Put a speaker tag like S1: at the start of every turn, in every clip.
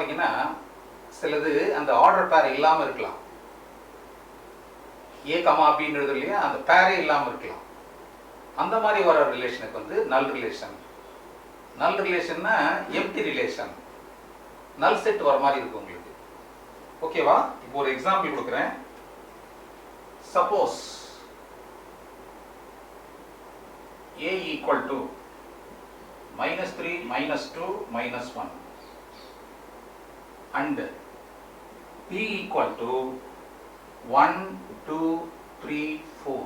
S1: பார்த்தீங்கன்னா சிலது அந்த ஆர்டர் பேர் இல்லாமல் இருக்கலாம். ஏ கமா பின்றது இல்லையா, அந்த பேரே இல்லாமல் இருக்கலாம். அந்த மாதிரி வர ரிலேஷனுக்கு வந்து நல் ரிலேஷன். நல் ரிலேஷன்னா எம்டி ரிலேஷன், நல் செட் வர மாதிரி இருக்கும் உங்களுக்கு. ஓகேவா? இப்போ ஒரு எக்ஸாம்பிள் கொடுக்குறேன். Suppose A equal to -3, -2, -1 and B equal to 1, 2, 3, 4.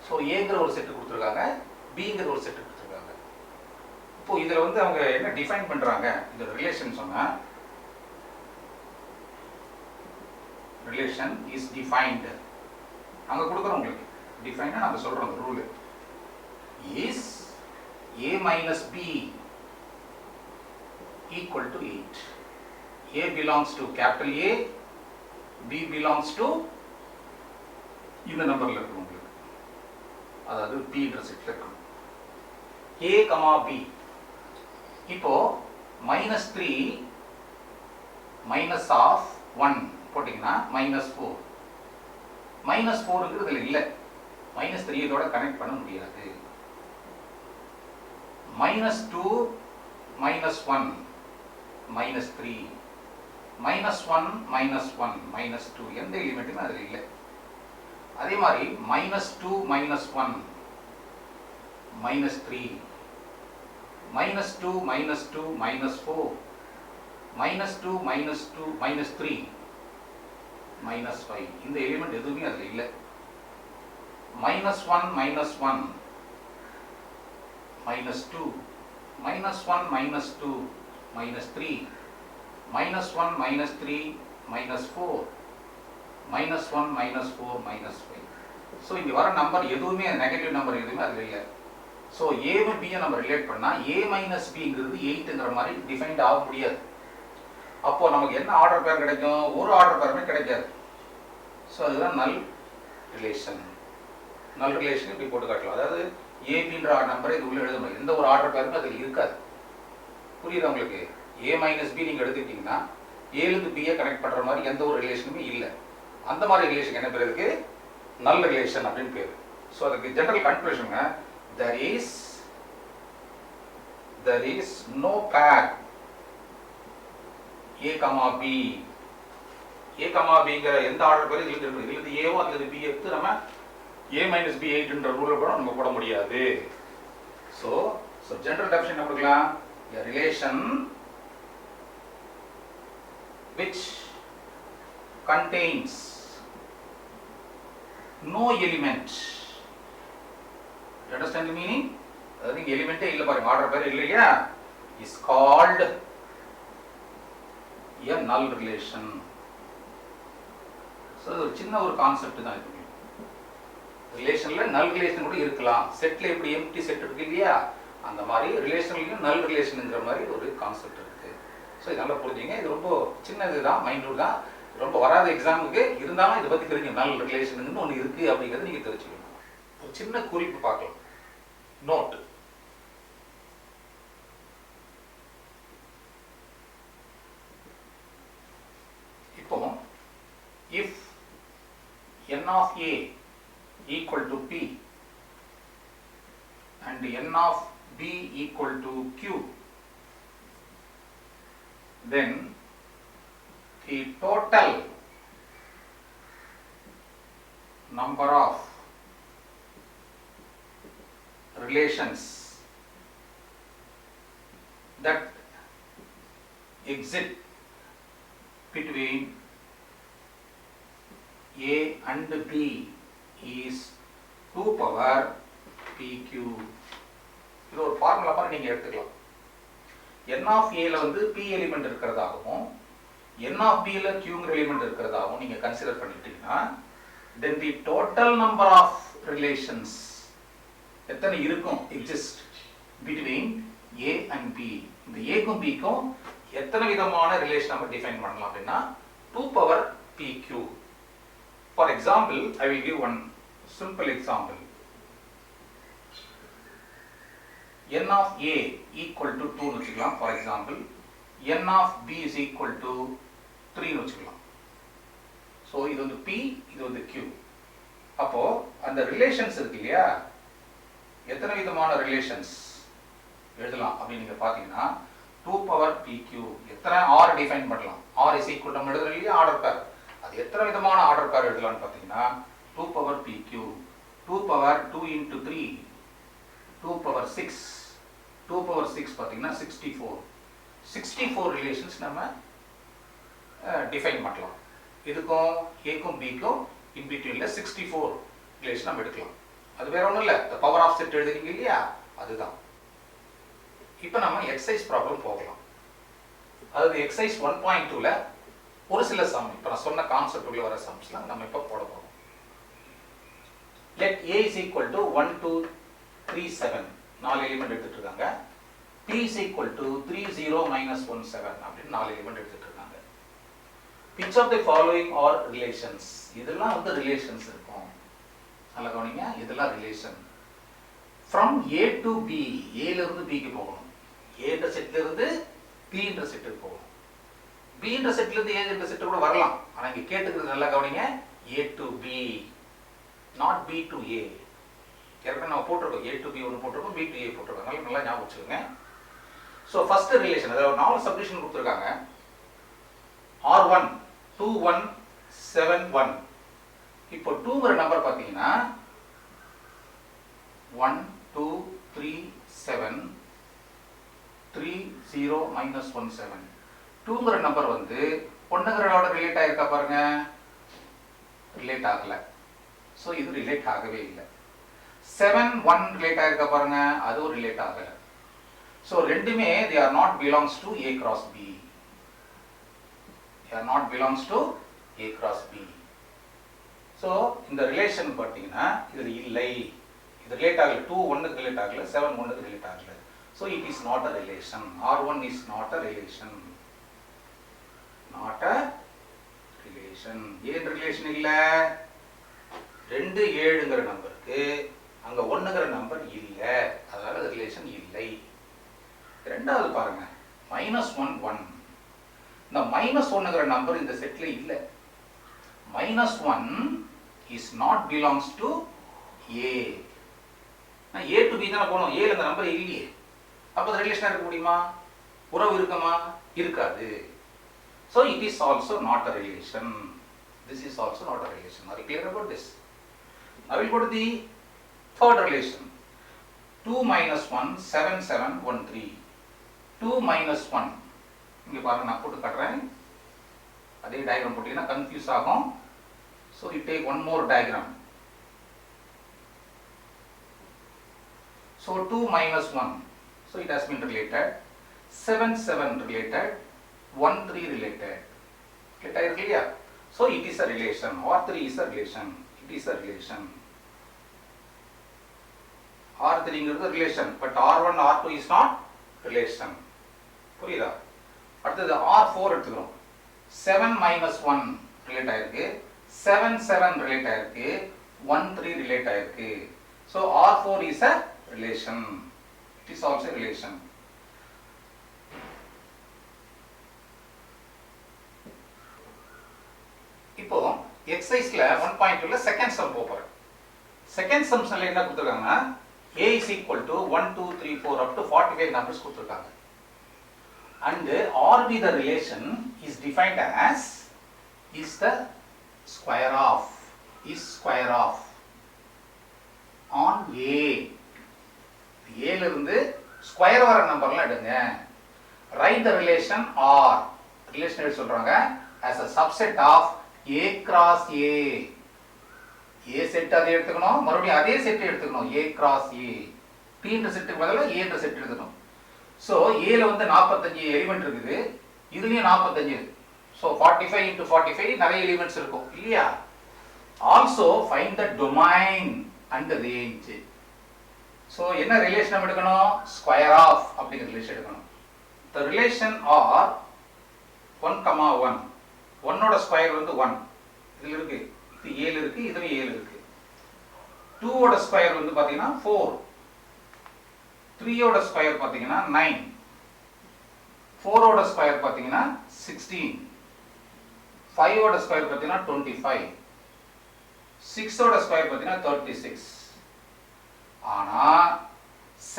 S1: So ஏங்கிற ஒரு செட்டு கொடுத்துருக்காங்க, பிங்கிற ஒரு செட்டு கொடுத்துருக்காங்க. இப்போ இதில் வந்து அவங்க என்ன டிஃபைன் பண்ணுறாங்க இந்த ரிலேஷன் சொன்னால், ரிலேஷன் இஸ் டிஃபைன்டு. அங்கே கொடுக்குறோம் உங்களுக்கு டிஃபைனாக நாங்கள் சொல்கிறோம் rule is A minus B equal to 8. A belongs to capital A, B belongs to இந்த நம்பர்ல இருக்கு உங்களுக்கு, அதாவது B என்ற செட்ல இருக்கு. A, B. இப்போ -3 minus of 1 போட்டீங்கன்னா -4. -4ங்கிறது இதில் இல்லை, -3 இதோட கனெக்ட் பண்ண முடியாது. -2, -1, -3, -1, -1, -2 எந்த எலிமெண்ட்டுமே அதில் இல்லை. அதே மாதிரி -2, -1, -3, -2, -2, -4, -2, -2, -3, -5 இந்த எலிமெண்ட் எதுவுமே அதில் இல்லை. -1, -1, -2, -1, -2, -3, -1, -3, -3, -4, -1, -4, -5. ஸோ இங்கே வர நம்பர் எதுவுமே நெகட்டிவ் நம்பர் எதுவுமே அதில் இல்லை. ஸோ ஏவும் பியை நம்ம ரிலேட் பண்ணால் A minus Bங்கிறது 8ங்கிற மாதிரி டிஃபைன்ட் ஆக முடியாது. அப்போது நமக்கு என்ன ஆர்டர் பேர் கிடைக்கும்? ஒரு ஆர்டர் பேருமே கிடைக்காது. ஸோ அதுதான் நல் ரிலேஷன். நல் ரிலேஷன் இப்படி போட்டு காட்டலாம். அதாவது ஏபின்ற நம்பரை இது உள்ள எழுத முடியும், எந்த ஒரு ஆர்டர் பேருமே அதில் இருக்காது. புரியுது உங்களுக்கு? A minus B நீங்கள் எடுத்துக்கிட்டிங்கன்னா ஏழுக்கு பியை கனெக்ட் பண்ணுற மாதிரி எந்த ஒரு ரிலேஷனுமே இல்லை. அந்த மாதிரி ரிலேஷன் என்ன பேர் இருக்கு? நல் ரிலேஷன் அப்படின்னு பேர். ஸோ அதுக்கு ஜெனரல் கன்க்ளூஷனுங்க, there is no pair A, B. A, Bங்கிற எந்த ஆர்டர் பேரும் இதில் இருக்கு. இதில் ஏவோ அதில் பி எடுத்து நம்ம A minus B 8ன்ற ரூலை கூட நம்ம போட முடியாது. ஸோ ஜெனரல் டெஃபினிஷன் என்ன கொடுக்கலாம்? A relation which contains no element. You understand the meaning? அதாவது இங்கே எலிமெண்ட்டே இல்லை பாருங்க, ஆர்டர் பேர் இல்லையா, is called a null relation. So இது ஒரு சின்ன ஒரு கான்செப்ட் தான். இது ரிலேஷன்ல நல் ரிலேஷன் கூட இருக்கலாம். செட்ல எப்படி எம்டி செட் இருக்கு இல்லையா, அந்த மாதிரி ரிலேஷன்லையும் நல் ரிலேஷனுங்கிற மாதிரி ஒரு கான்செப்ட் இருக்கு. ஸோ இது நல்லா புரிஞ்சுங்க. இது ரொம்ப சின்னது தான், மைன்யூட் தான், ரொம்ப வராத எக்ஸாமுக்கு இருந்தாலும் இதை பற்றி தெரிஞ்சு நல் ரிலேஷனுன்னு ஒன்று இருக்கு அப்படிங்கிறது நீங்கள் தெரிஞ்சுக்கணும். ஒரு சின்ன குறிப்பு பார்க்கலாம். நோட், இப்போ if n of A equal to P and n of B equal to Q, then the total number of relations that exist between A and B is 2 power PQ. இது ஒரு ஃபார்முலா மாதிரி நீங்கள் எடுத்துக்கலாம். n of Aல வந்து P element இருக்கிறதாகவும் n of Bல Qங்கிற எலிமெண்ட் இருக்கிறதாகவும் நீங்கள் கன்சிடர் பண்ணிட்டீங்கன்னா, then the total number of relations எத்தனை இருக்கும் exist between A and B. இந்த Aக்கும் Bக்கும் எத்தனை விதமான ரிலேஷன் நம்ம டிஃபைன் பண்ணலாம் அப்படின்னா 2 power PQ. For example, I will give one simple example. n of A equal to 2 வச்சுக்கலாம். For example, n of b is equal to 3 னு வச்சுக்கலாம். ஸோ இது வந்து p, இது வந்து q. அப்போ அந்த ரிலேஷன்ஸ் இருக்கு இல்லையா, எத்தனை விதமான ரிலேஷன்ஸ் எழுதலாம் அப்படின்னு நீங்க பாத்தீங்கன்னா 2 பவர் pq, எத்தனை r டிஃபைன் பண்ணலாம். r is equal நம்ம எழுதுறோம் இல்லையா ஆர்டர் பேர், அது எத்தனை விதமான ஆர்டர் பேர் எழுதலாம்னு பாத்தீங்கன்னா 2 power pq, 2 power 2 into 3, 2 power 6, 2 power 6 பாத்தீங்கன்னா 64 ரிலேஷன்ஸ் நம்ம டிஃபைன் பண்ணலாம். இதுக்கும் ஏக்கும் பிக்கும் இன் பிட்வீன்ல 64 ரிலேஷன் நம்ம எடுக்கலாம். அது வேற ஒண்ணும் இல்ல, the power of set எழுதுறீங்க இல்லையா, அதுதான். இப்போ நம்ம எக்ஸசைஸ் ப்ராப்ளம் போகலாம். அதாவது எக்ஸசைஸ் 1.2ல ஒரு சில சம், இப்போ நான் சொன்ன கான்செப்ட் உள்ள வர சம்ஸ்லாம் நம்ம இப்போ போட போறோம். let a is equal to 1 2 3 7 நாலு எலிமெண்ட் எடுத்துட்டு இருக்காங்க. p is equal to 3 0 minus 1 7 அப்படின்னு நாலு எலிமெண்ட் எடுத்துட்டு இருக்காங்க. which of the following are relations? இதெல்லாம் வந்து ரிலேஷன்ஸ் இருக்கும். நல்லா கவனிங்க, இதெல்லாம் relation. from a to b, a ல இருந்து b க்கு போகணும். a என்ற செட்ல இருந்து b என்ற செட்டுக்கு போகணும். b என்ற செட்ல இருந்து a என்ற செட்டு கூட வரலாம். ஆனா இங்க கேட்டுக்கிறது நல்லா கவனிங்க, a to b, not b to a. ஏற்கனவே நம்ம போட்டுருக்கோம் a to b ஒன்று போட்டுருக்கோம், b to a போட்டுருக்கோம். நல்லா ஞாபகம் வச்சுக்கோங்க. ஸோ ஃபர்ஸ்ட் ரிலேஷன், அதாவது 4 சப்டிவிஷன் கொடுத்துருக்காங்க. r1 2 1 7 1. இப்போ 2ங்கிற நம்பர் பார்த்தீங்கன்னா 1 2 3 7 3 0 minus 1 7. 2ங்கிற நம்பர் வந்து 1ங்கிறதோட ரிலேட் ஆயிருக்கா பாருங்க, ரிலேட் ஆகல. ஸோ இது ரிலேட் ஆகவே இல்லை. 7 1 ரிலேட் ஆயிருக்கா பாருங்க, அதுவும் ரிலேட் ஆகல. ஸோ ரெண்டுமே they are not belongs to a cross b. they are not belongs to a cross b. So இந்த ரிலேஷன் பார்த்தீங்கன்னா இது இல்லை, இது ரிலேட் ஆகல. 2 1க்கு ரிலேட் ஆகல, 7 1க்கு ரிலேட் ஆகல. So it is not a relation. r1 is not a relation. not a relation. ஏன் ரிலேஷன் இல்ல? 2 7ங்கிற நம்பருக்கு அங்க 1ங்கிற நம்பர் இல்ல, அதனால ரிலேஷன் இல்லை. ரெண்டாவது பாருங்க, -1 1. இந்த -1ங்கிற நம்பர் இந்த செட்ல இல்ல. -1 is not belongs to a. நான் a to b தான போறோம், a ல அந்த நம்பர் இல்லையே. அப்ப அது ரிலேஷனா இருக்க முடியுமா? உறவு இருக்குமா? இருக்காது. So it is also not a relation. This is also not a relation. Are you clear about this? Now we'll go to the third relation. 2 minus 1 7 7 1 3. 2 minus 1. இங்க பாருங்க, நான் போட்டு காட்டுறேன். அதே டயக்ராம் போட்டீங்கன்னா கன்ஃபியூஸ் ஆகும். So you take one more diagram. So 2 minus 1. So it has been related. 7 7 related. 1 3 related. Get it clear? So it is a relation. R3 is a relation. It is a relation. R3 is a relation, but R1 R2 is not relation. புரியுதா? அடுத்தது R4 எடுத்துக்கிறோம். 7 minus 1 relate ஆயிருக்கு, 7 7 relate ஆயிருக்கு, 1 3 relate ஆயிருக்கு. So R4 is a relation. It is also a relation. இப்போ எக்ஸசைஸ்ல 1.2ல second sum போறோம். Second சம்ஸ்ல என்ன கொடுத்திருக்காங்கன்னா a is equal to 1 2 3 4 up to 45 numbers கொடுத்திருக்காங்க. And RB the relation is defined as is the square of on a. a ல இருந்து square வர நம்பர்லாம் எடுங்க. Write the relation R. relation எப்படி சொல்றாங்க? As a subset of a cross a. a set அதை எடுத்துக்கணும், மறுபடியும் அதே செட் எடுத்துக்கணும், a cross a. p என்ற செட்டுக்கு பதிலா a என்ற செட் எடுத்துக்கணும். So a ல வந்து 45 எலிமெண்ட் இருக்குது, இதுலயும் 45 இருக்கு. So 45 into 45 நிறைய எலிமெண்ட்ஸ் இருக்கும் இல்லையா? Also find the domain and the range. So என்ன ரிலேஷன் நம்ம எடுக்கணும்? ஸ்கொயர் ஆஃப் அப்படிங்கிற ரிலேஷன் எடுக்கணும். The relation are 1, 1. 1 ஓட ஸ்கொயர் வந்து 1. இதுல இருக்கு, இது 7 இருக்கு, இதுலயும் 7 இருக்கு. 2 ஓட ஸ்கொயர் வந்து பாத்தீங்கன்னா 4. 3 ஓட ஸ்கொயர் பாத்தீங்கன்னா 9. 4 ஓட ஸ்கொயர் பார்த்தீங்கன்னா 16, 5 ஓட ஸ்கொயர் பார்த்தீங்கன்னா 25, 6 ஓட ஸ்கொயர் பார்த்தீங்கன்னா 36. ஆனா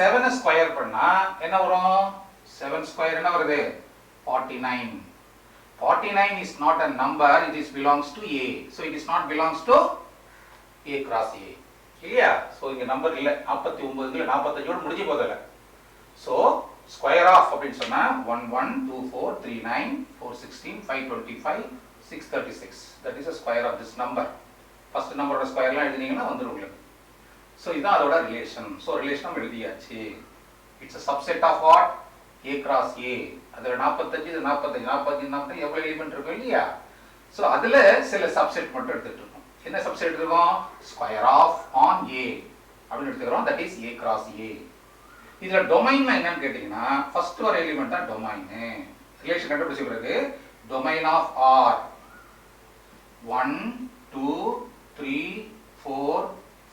S1: 7 ஸ்கொயர் பண்ணா என்ன வரும்? 7 ஸ்கொயர் என்ன வருது? 49. 49 is not a number, it is belongs to A. So it is not belongs to A cross A. இல்லையா? So இங்க நம்பர் இல்ல. 49 இல்ல 45 ஓட முடிஞ்சு போதல. So square of அப்படின்னு சொன்னா 1 1 2 4 3 9 4 16 5 25 6 36. That is the square of this number. First number ஓட ஸ்கொயர்லாம் எழுதினீங்கன்னா வந்துரும் உங்களுக்கு. So இதான் அதோட ரிலேஷன். So ரிலேஷன் நம்ம எழுதியாச்சு. It's a subset of what? A cross A. அதுல 45 இது 45 45 45 எவ்வளவு எலிமெண்ட் இருக்கும் இல்லையா? So அதுல சில சப்செட் மட்டும் எடுத்துட்டு இருக்கோம். என்ன சப்செட் எடுத்துக்கோம்? ஸ்கொயர் ஆஃப் ஆன் A அப்படின்னு எடுத்துக்கிறோம். That is A cross A. இதுல டொமைன் என்னன்னு கேட்டீங்கன்னா ஃபர்ஸ்ட் வர எலிமெண்ட் தான் டொமைன். ரிலேஷன் கண்டுபிடிச்ச பிறகு டொமைன் ஆஃப் R 1 2 3 4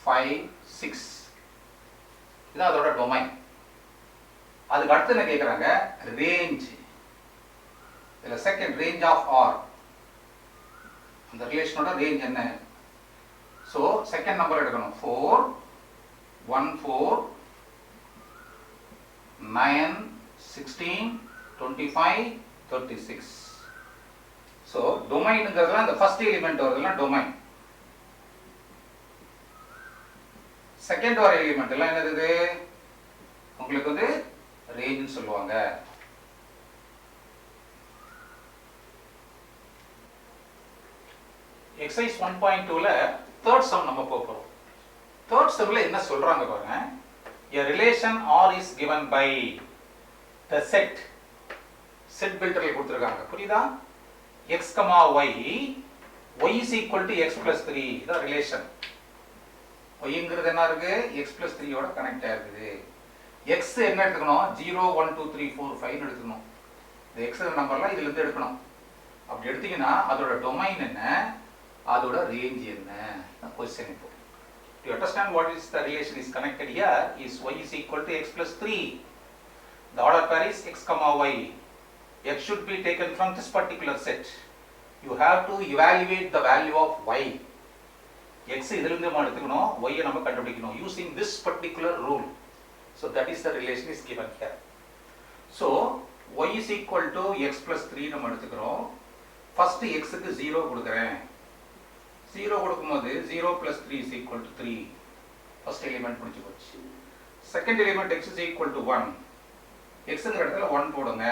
S1: 5 6 இதான் அதோட டொமைன். அதுக்கு அடுத்து என்ன கேக்குறாங்க? ரேஞ்ச். இதுல செகண்ட் ரேஞ்ச் ஆஃப் R. அந்த ரிலேஷனோட ரேஞ்ச் என்ன? சோ செகண்ட் நம்பர் எடுக்கணும். 4 1 4 9 16 25 36. சோ டொமைன்ங்கிறதுல அந்த ஃபர்ஸ்ட் எலிமெண்ட் வருதுல டொமைன். செகண்ட் வர எலிமெண்ட் எல்லாம் என்னது? உங்களுக்கு வந்து ரேஞ்ச் சொல்லுவாங்க. எக்ஸசைஸ் 1.2ல third sum நம்ம போறோம். third sumல என்ன சொல்றாங்க பாருங்க. A relation R is given by the set builderல கொடுத்திருக்காங்க. புரியுதா? x, y is equal to x plus 3. இதான் ரிலேஷன். yங்கிறது என்ன இருக்கு? x plus 3 ஓட கனெக்ட் ஆயிருக்குது. x என்ன எடுத்துக்கணும்? 0 1 2 3 4 5 எடுத்துக்கணும். இந்த x நம்பர்லாம் இதுல இருந்து எடுக்கணும். அப்படி எடுத்தீங்கன்னா அதோட டொமைன் என்ன? அதோட ரேஞ்ச் என்ன? क्वेश्चन இப்போ. To understand what is the relation is connected here is y is equal to x plus 3. The order pair is x, y. X should be taken from this particular set. You have to evaluate the value of y. x இதுல இருந்து நம்ம எடுத்துக்கணும், y நம்ம கண்டுபிடிக்கணும் using this particular rule. So that is the relation is given here. So y is equal to x plus 3 நம்ம எடுத்துக்கிறோம். First x க்கு 0 கொடுக்கிறேன். 0 கொடுக்கும்போது 0 plus 3 is equal to 3. First element முடிஞ்சு போச்சு. Second element x is equal to 1. x ங்கிற இடத்துல 1 போடுங்க.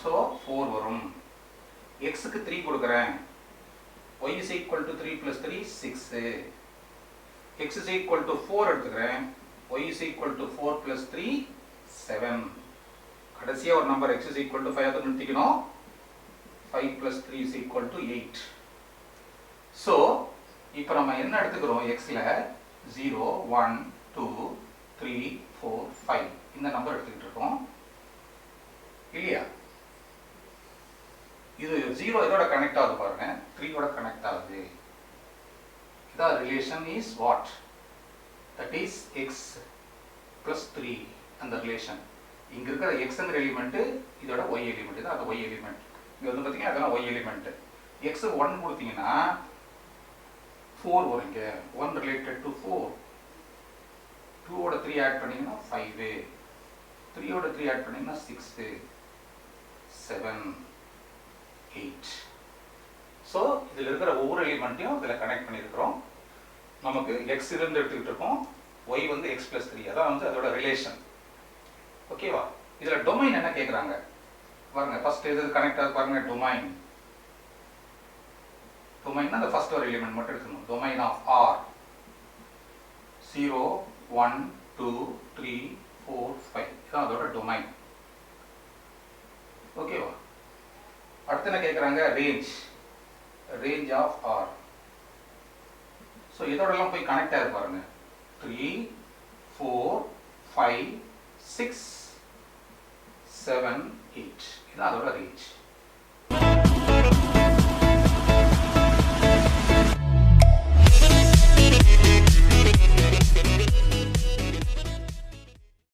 S1: So 4 வரும். x க்கு 3 கொடுக்கிறேன். y is equal to 3 plus 3 6. x is equal to 4 எடுத்துக்கிறேன். y is equal to 4 plus 3 7. கடைசியா ஒரு number x is equal to 5 அதை நிறுத்திக்கணும். 5 plus 3 is equal to 8. So இப்போ நம்ம என்ன எடுத்துக்கிறோம்? x ல 0 1 2 3 4 5 இந்த நம்பர் எடுத்துக்கிட்டு இருக்கோம் இல்லையா? இது 0 இதோட கனெக்ட் ஆகுது பாருங்க, 3 ஓட கனெக்ட் ஆகுது. The relation is what? That is x plus 3 அந்த ரிலேஷன். இங்க இருக்கிற x ங்கிற எலிமெண்ட் இதோட y எலிமெண்ட், இது அது y எலிமெண்ட். இங்க வந்து பாத்தீங்கன்னா அதெல்லாம் y எலிமெண்ட். x 1 கொடுத்தீங்கன்னா 4 வரும். இங்க 1 related to 4. 2 ஓட 3 ஆட் பண்ணீங்கன்னா 5. 3 ஓட 3 ஆட் பண்ணீங்கன்னா 6 7 8. சோ இதுல இருக்கிற ஒவ்வொரு எலிமெண்ட்டையும் இதுல கனெக்ட் பண்ணியிருக்கிறோம். நமக்கு x இருந்து எடுத்துக்கிட்டு இருக்கோம், y வந்து x plus 3. அதான் வந்து அதோட ரிலேஷன். ஓகேவா? இதுல டொமைன் என்ன கேக்குறாங்க பாருங்க. ஃபர்ஸ்ட் எது கனெக்ட் ஆகுது பாருங்க, டொமைன். டொமைன்னா அந்த ஃபர்ஸ்ட் ஒரு எலிமெண்ட் மட்டும் எடுத்துக்கணும். டொமைன் ஆஃப் R 0 1 2 3 4 5 இதான் அதோட டொமைன். ஓகேவா? அடுத்து என்ன கேக்குறாங்க? Range. Range of R. So இதோட எல்லாம் போய் கனெக்ட் ஆகுது பாருங்க. 3 4 5 6 7 8 இதான் அதோட ரேஞ்ச்.